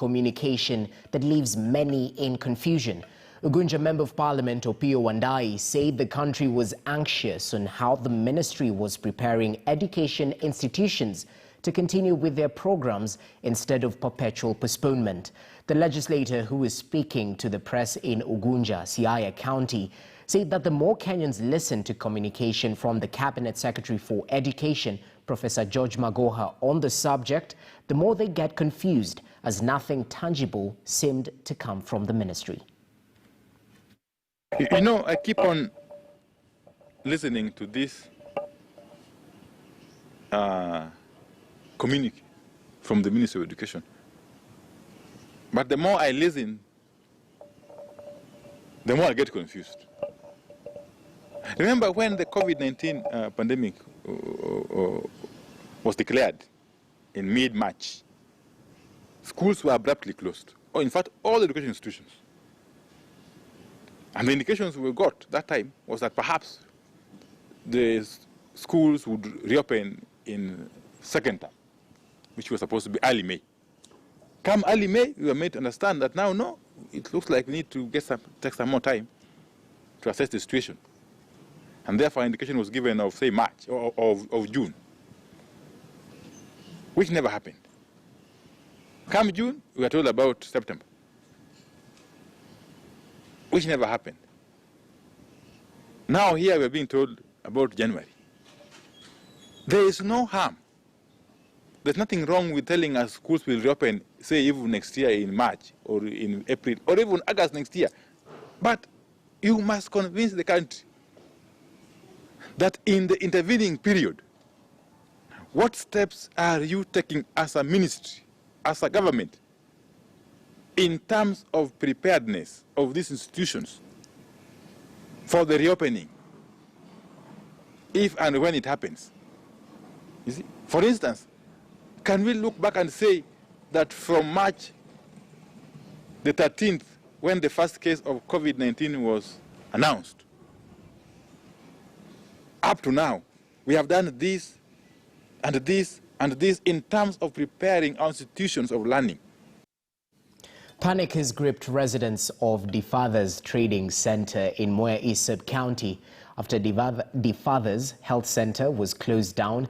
communication that leaves many in confusion. Ugunja Member of Parliament Opiyo Wandayi said the country was anxious on how the ministry was preparing education institutions to continue with their programs instead of perpetual postponement. The legislator, who is speaking to the press in Ugunja, Siaya County, said that the more Kenyans listen to communication from the Cabinet Secretary for Education, Professor George Magoha, on the subject, the more they get confused, as nothing tangible seemed to come from the ministry. You know, I keep on listening to this communique from the Ministry of Education. But the more I listen, the more I get confused. Remember when the COVID-19 pandemic was declared in mid-March, schools were abruptly closed, or in fact all education institutions. And the indications we got that time was that perhaps the schools would reopen in second term, which was supposed to be early May. Come early May, we were made to understand that now, no, it looks like we need to take some more time to assess the situation. And therefore, indication was given of, say, March or of June, which never happened. Come June, we were told about September, which never happened. Now here we are being told about January. There is no harm. There's nothing wrong with telling us schools will reopen, say, even next year in March or in April or even August next year. But you must convince the country that in the intervening period, what steps are you taking as a ministry, as a government, in terms of preparedness of these institutions for the reopening, if and when it happens? You see? For instance, can we look back and say that from March the 13th, when the first case of COVID-19 was announced, up to now, we have done this and this and this in terms of preparing our institutions of learning? Panic has gripped residents of the Fathers Trading Center in MoE County after the Fathers Health Center was closed down